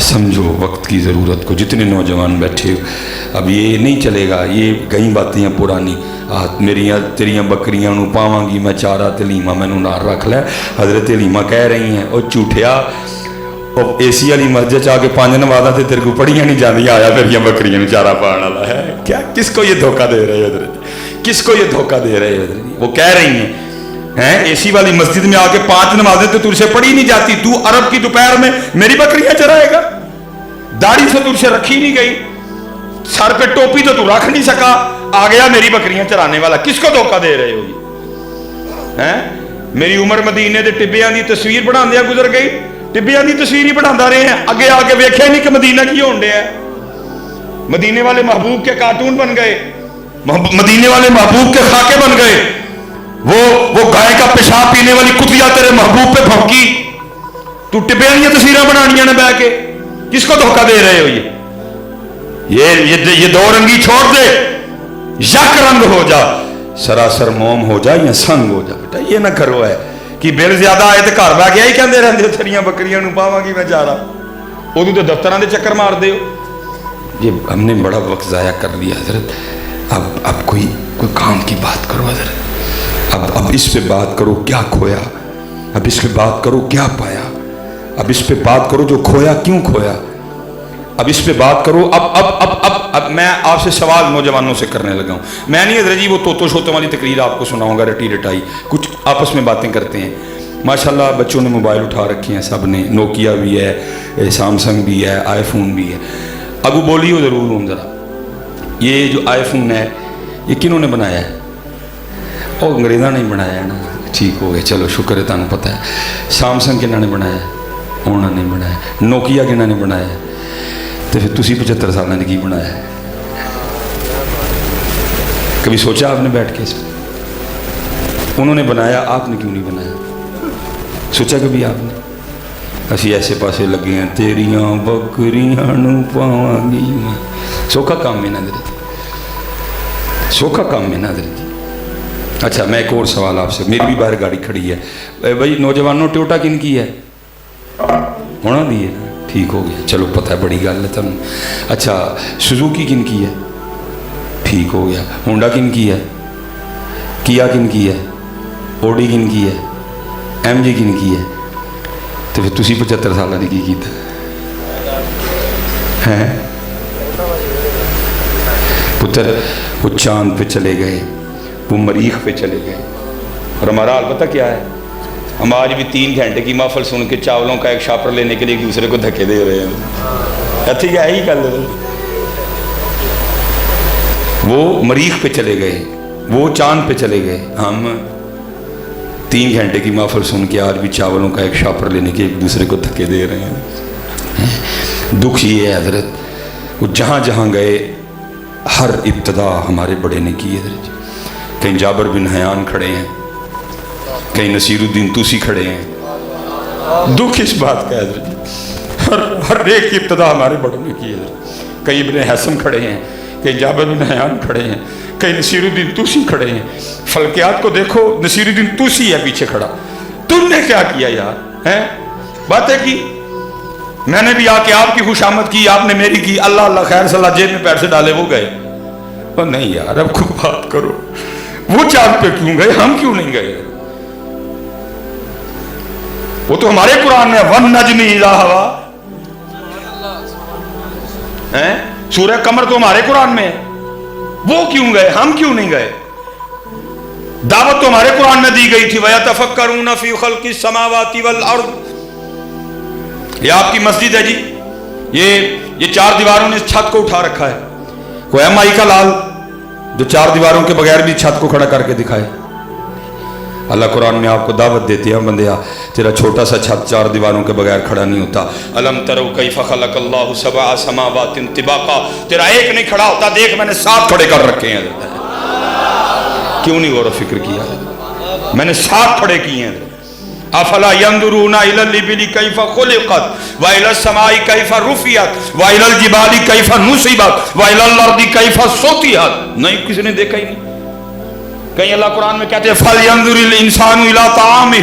سمجھو وقت کی ضرورت کو. جتنے نوجوان بیٹھے ہو, اب یہ نہیں چلے گا, یہ گئی باتیں پرانی. میریاں تیریاں بکریاں نو پاواں گی میں چارہ تے لیما مینوں نال رکھ لے. حضرت لیما کہہ رہی ہیں او جھوٹیا, اے سی والی مسجد آ کے 5 نمازاں تے تیرے کو پڑھیاں نہیں جاندیاں, آیا میریاں بکریاں نو چارہ پاؤن والا ہے کیا؟ کس کو یہ دھوکہ دے رہے حضرت, کس کو یہ دھوکہ دے رہے حضرت؟ وہ کہہ رہی ہیں اے سی والی مسجد میں آ کے 5 نمازیں تو تجھ سے پڑھی نہیں جاتی, تو عرب کی دوپہر میں میری بکریاں چرائے گا؟ داڑھی سے تجھ سے رکھی نہیں گئی, سر پہ ٹوپی تو رکھ نہیں سکا, آ گیا میری بکریاں چرانے والا. کس کو دھوکہ دے رہے ہو یہ؟ میری عمر مدینے دے ٹبیاں دی تصویر بناندیاں گزر گئی, ٹبیاں دی تصویر ہی بناندہ رہے ہیں, اگے آ کے ویکھیا نہیں کہ مدینہ کی ہون ڈیا ہے. مدینے والے محبوب کے کارٹون بن گئے, مدینے والے محبوب کے خاکے بن گئے. وہ گائے کا پیشاب پینے والی کتیا تیرے محبوب پہ بھونکی, تو ٹبیاں دی تصویریں بنانیاں نے بیٹھ کے. کس کو دھوکہ دے رہے ہو یہ دو رنگی چھوڑ دے, یک رنگ ہو جا, سراسر موم ہو جا یا سنگ ہو جا. بیٹا یہ نہ کرو ہے کہ بل زیادہ آئے تو گھر بہ گیا ہی کہندے رہندے ہو تیریاں بکریاں نو پاواں گی میں جا رہا, ادو تو دفتراں دے چکر مار دے ہو. یہ ہم نے بڑا وقت ضائع کر لیا حضرت. اب کوئی کام کی بات کرو حضرت. اب اس پہ بات کرو کیا کھویا, اب اس پہ بات کرو کیا پایا, اب اس پہ بات کرو جو کھویا کیوں کھویا, اب اس پہ بات کرو. اب میں آپ سے سوال نوجوانوں سے کرنے لگا ہوں. میں نہیں حضرت جی وہ توتو شوتوں والی تقریر آپ کو سناؤں گا رٹی رٹائی, کچھ آپس میں باتیں کرتے ہیں. ماشاءاللہ بچوں نے موبائل اٹھا رکھے ہیں سب نے, نوکیا بھی ہے, سامسنگ بھی ہے, آئی فون بھی ہے. ابو بولیو ضرور ہوں ذرا, یہ جو آئی فون ہے یہ کنہوں نے بنایا ہے؟ وہ انگریزاں نے بنایا ہے نا, ٹھیک ہو گئے, چلو شکر ہے تمہیں پتہ ہے. سامسنگ کنہاں نے بنایا ہے؟ انہوں نے بنایا. نوکیا کنہاں نے بنایا ہے؟ تو پھر تسی 75 سالوں نے کی بنایا ہے؟ کبھی سوچا آپ نے بیٹھ کے؟ انہوں نے بنایا, آپ نے کیوں نہیں بنایا؟ سوچا کبھی آپ نے؟ اسی ایسے پاسے لگے ہیں, تیریاں بکریاں نو پاواں گی میں. سوکھا کام میں نظر جی, سوکھا میں نظر جی. اچھا میں ایک اور سوال آپ سے, میری بھی باہر گاڑی کھڑی ہے بھائی, نوجوانوں ٹوٹا کن کی ہے؟ ہونا دی ہے, ٹھیک ہو گیا, چلو پتہ ہے بڑی گل ہے تمہیں. اچھا سوزوکی کن کی ہے؟ ٹھیک ہو گیا. ہونڈا کن کی ہے؟ کیا کن کی ہے؟ اوڈی کن کی ہے؟ ایم جی کن کی ہے؟ تو پھر تسی 75 سالہ نے کی کیتا ہے؟ پتر وہ چاند پہ چلے گئے, وہ مریخ پہ چلے گئے, اور ہمارا حال پتہ کیا ہے؟ ہم آج بھی 3 گھنٹے کی محفل سن کے چاولوں کا ایک شاپر لینے کے لیے ایک دوسرے کو دھکے دے رہے ہیں. ٹھیک ہے ہی کل وہ مریخ پہ چلے گئے, وہ چاند پہ چلے گئے, ہم 3 گھنٹے کی محفل سن کے آج بھی چاولوں کا ایک شاپر لینے کے ایک دوسرے کو دھکے دے رہے ہیں. دکھ یہ ہے حضرت, وہ جہاں جہاں گئے ہر ابتدا ہمارے بڑے نے کی حضرت. کہیں جابر بن حیان کھڑے ہیں, کہیں نصیر الدین توسی کھڑے ہیں. دکھ اس بات کا حضرت, ہر ایک کی ابتدا ہمارے بڑوں نے کی حضرت. کہیں ابن حسم کھڑے ہیں, کہیں جابر بن حیان کھڑے ہیں, کہیں نصیر الدین توسی کھڑے ہیں. فلکیات کو دیکھو, نصیر الدین توسی ہے پیچھے کھڑا. تم نے کیا کیا یار, ہیں باتیں کی, میں نے بھی آ کے آپ کی خوشامد کی, آپ نے میری کی, اللہ اللہ خیر صلی اللہ, جیب میں پیسے ڈالے وہ گئے. اور نہیں یار اب کو بات کرو, وہ چاند پہ کیوں گئے, ہم کیوں نہیں گئے؟ وہ تو ہمارے قرآن میں وَالنَّجْمِ إِذَا هَوَىٰ, سورہ قمر تو ہمارے قرآن میں ہے, وہ کیوں گئے, ہم کیوں نہیں گئے؟ دعوت تو ہمارے قرآن میں دی گئی تھی, وَيَتَفَكَّرُونَ فِي خَلْقِ السَّمَاوَاتِ وَالْأَرْضِ. یہ آپ کی مسجد ہے جی, یہ 4 دیواروں نے اس چھت کو اٹھا رکھا ہے. کوئی ایم آئی کا لال جو 4 دیواروں کے بغیر بھی چھت کو کھڑا کر کے دکھائے. اللہ قرآن میں آپ کو دعوت دیتے ہیں, بندیا تیرا چھوٹا سا چھت 4 دیواروں کے بغیر کھڑا نہیں ہوتا. الم ترو کیف خلق اللہ 7 سماوات طباقا, تیرا ایک نہیں کھڑا ہوتا, دیکھ میں نے 7 کھڑے کر رکھے ہیں. کیوں نہیں غور و فکر کیا؟ میں نے 7 کھڑے کیے ہیں. افلا ينظرون الى الابل كيف خلقت والى السماء كيف رفعت والى الجبال كيف نصبت والى الارض كيف سطحت. نہیں کسی نے دیکھا ہی نہیں. کہیں اللہ قرآن میں کہتے ہیں فَلْيَنظُرِ الْإِنسَانُ إِلَىٰ طَعَامِهِ,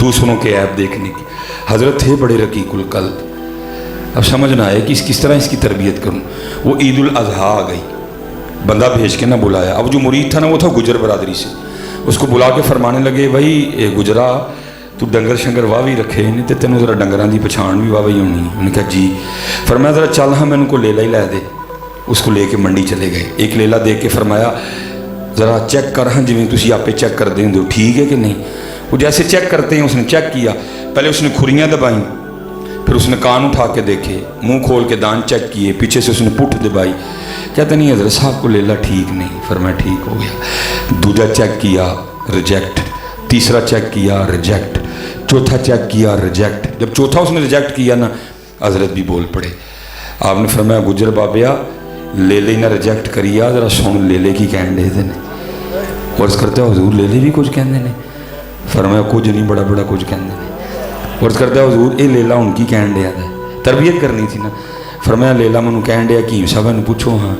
دوسروں کے عیب دیکھنے کی. حضرت تھے بڑے رقیق القلب. اب سمجھ نہ آئے کہ کس طرح اس کی تربیت کروں. وہ عید الاضحیٰ آ گئی، بندہ بھیج کے نہ بلایا. اب جو مرید تھا نا وہ تھا گجر برادری سے. اس کو بلا کے فرمانے لگے بھائی اے گجرا تو ڈنگر شنگر واہ بھی رکھے نہیں تو تینوں ذرا ڈنگراں دی پچھان بھی واہ ہی ہونی. انہوں نے کہا جی. فرمایا ذرا چل ہاں مینوں کو لیلا ہی لے دے. اس کو لے کے منڈی چلے گئے. ایک لیلا دیکھ کے فرمایا ذرا چیک کر ہاں جویں تسی آپے چیک کر دیں دو ٹھیک ہے کہ نہیں. وہ جیسے چیک کرتے ہیں اس نے چیک کیا. پہلے اس نے کھریاں دبائیں، پھر اس نے کان اٹھا کے دیکھے، منہ کھول کے دان چیک کیے، پیچھے سے اس نے پٹھ دبائی. کہتے نہیں حضرت صاحب کو لیلا ٹھیک نہیں. فرمایا ٹھیک ہو گیا. دوسرا چیک کیا ریجیکٹ، تیسرا چیک کیا ریجیکٹ، چوتھا چیک کیا ریجیکٹ. جب چوتھا اس نے ریجیکٹ کیا نا حضرت بھی بول پڑے. آپ نے فرمایا گجر بابیا لیلے نہ ریجیکٹ کرییا ذرا سن لیلے کی کہن دے دے. عرض کرتا ہے حضور لیلے بھی کچھ کہندے نے. فرمایا کچھ نہیں بڑا بڑا کچھ کہندے نے. عرض کرتا ہے حضور اے لیلا ان کی کہن دیا ہے، تربیت کرنی تھی نا. فرمایا لیلا منو کہن دیا حکیم صاحب نے پوچھو ہاں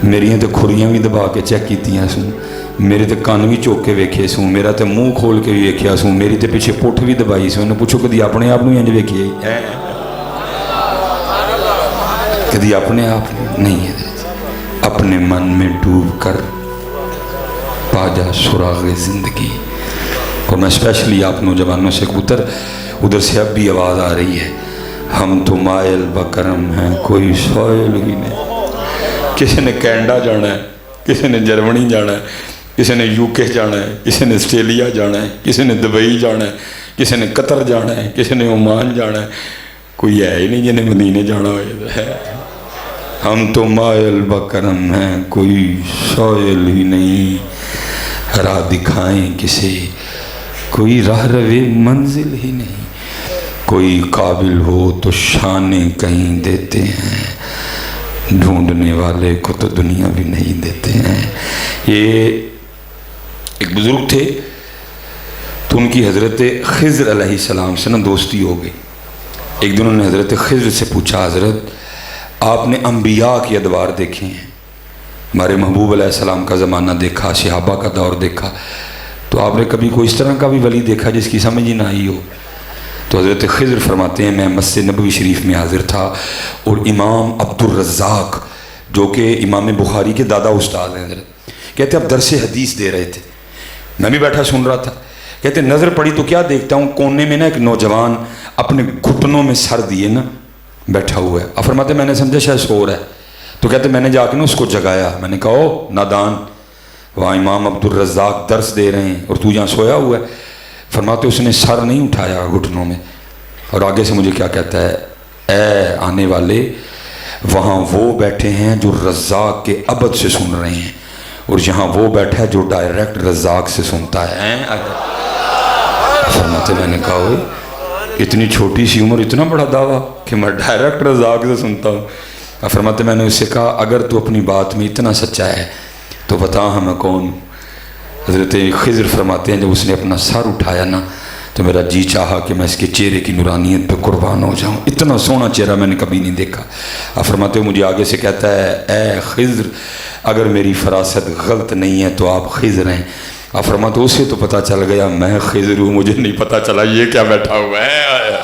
میریاں تے کھریاں بھی دبا کے چیک کیتیاں سوں، میرے تے کان بھی چوک کے ویکھے سوں، میرا تے منہ کھول کے بھی ویکھیا سوں، میری تے پیچھے پٹھ بھی دبائی سوں. انہوں پوچھو کدی اپنے آپ انج ویکھیے کدی اپنے آپ نہیں ہے. اپنے من میں ڈوب کر پا جا سراغ زندگی. اور میں اسپیشلی آپ نوجوانوں سے کبوتر ادھر سے اب بھی آواز آ رہی ہے ہم تو مائل بکرم ہیں کوئی سوئل ہی نہیں. کسی نے کینیڈا جانا ہے، کسی نے جرمنی جانا ہے، کسی نے یو کے جانا ہے، کسی نے آسٹریلیا جانا ہے، کسی نے دبئی جانا ہے، کسی نے قطر جانا ہے، کسی نے عمان جانا ہے. کوئی ہے ہی نہیں جنہیں مدینے جانا ہے. ہم تو مائل بکرم ہیں کوئی سوئل ہی نہیں، راہ دکھائیں کسے کوئی راہ روے منزل ہی نہیں. کوئی قابل ہو تو شانیں کہیں دیتے ہیں، ڈھونڈنے والے کو تو دنیا بھی نہیں دیتے ہیں. یہ ایک بزرگ تھے تو ان کی حضرت خضر علیہ السلام سے نا دوستی ہو گئی. ایک دن انہوں نے حضرت خضر سے پوچھا حضرت آپ نے انبیاء کی ادوار دیکھے ہیں، ہمارے محبوب علیہ السلام کا زمانہ دیکھا، صحابہ کا دور دیکھا، تو آپ نے کبھی کوئی اس طرح کا بھی ولی دیکھا جس کی سمجھ ہی نہ آئی ہو؟ تو حضرت خضر فرماتے ہیں میں مسجد نبوی شریف میں حاضر تھا اور امام عبد الرزاق جو کہ امام بخاری کے دادا استاد ہیں حضرت، کہتے اب درس حدیث دے رہے تھے، میں بھی بیٹھا سن رہا تھا. کہتے نظر پڑی تو کیا دیکھتا ہوں کونے میں نا ایک نوجوان اپنے گھٹنوں میں سر دیے نا بیٹھا ہوا ہے. اب فرماتے میں نے سمجھا شاید سو رہا ہے، تو کہتے میں نے جا کے نا اس کو جگایا. میں نے کہا او نادان، وہاں امام عبد الرزاق درس دے رہے ہیں اور تو یہاں سویا ہوا ہے. فرماتے اس نے سر نہیں اٹھایا گھٹنوں میں، اور آگے سے مجھے کیا کہتا ہے اے آنے والے وہاں وہ بیٹھے ہیں جو رزاق کے عبد سے سن رہے ہیں اور یہاں وہ بیٹھا ہے جو ڈائریکٹ رزاق سے سنتا ہے. فرماتے میں نے کہا ہوئے اتنی چھوٹی سی عمر اتنا بڑا دعویٰ کہ میں ڈائریکٹ رزاق سے سنتا ہوں. فرماتے میں نے اس سے کہا اگر تو اپنی بات میں اتنا سچا ہے تو بتا ہمیں کون. حضرت خضر فرماتے ہیں جب اس نے اپنا سر اٹھایا نا تو میرا جی چاہا کہ میں اس کے چہرے کی نورانیت پہ قربان ہو جاؤں. اتنا سونا چہرہ میں نے کبھی نہیں دیکھا. فرماتے مجھے آگے سے کہتا ہے اے خضر اگر میری فراست غلط نہیں ہے تو آپ خضر ہیں. فرماتے اسے تو پتہ چل گیا میں خضر ہوں، مجھے نہیں پتہ چلا یہ کیا بیٹھا ہوا ہے.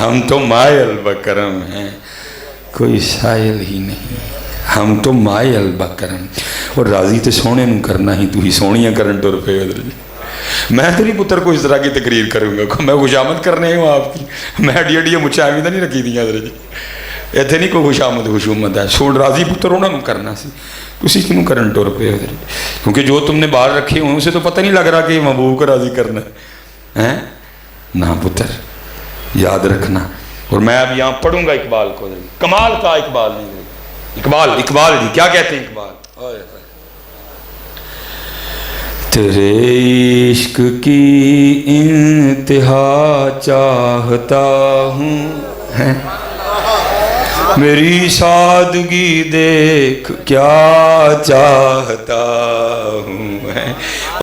ہم تو مائل بکرم ہیں کوئی سائل ہی نہیں، ہم تو مائل بکرم. اور راضی تے سونے نوں کرنا ہی تو ہی سونیاں کرن ٹر پے. میں تیری پتر کو اس طرح کی تقریر کروں گا، میں خوشامد کرنے ہوں آپ کی، میں اڈیاں مچھاں بھی نہیں رکھی دیا حضرت جی. اتنے نہیں کوئی خوشامد خوشومت ہے، سوڑ راضی پتر انہوں نے کرنا سی تسی کیوں کرن ٹر پے حضرت. کیونکہ جو تم نے باہر رکھے ہوئے اسے تو پتہ نہیں لگ رہا کہ محبوب کو راضی کرنا ہے نا پتر، یاد رکھنا. اور میں اب یہاں پڑھوں گا اقبال کو، کمال کا اقبال نہیں، اقبال جی کیا کہتے ہیں اقبال. تیرے عشق کی انتہا چاہتا ہوں، میری سادگی دیکھ کیا چاہتا ہوں.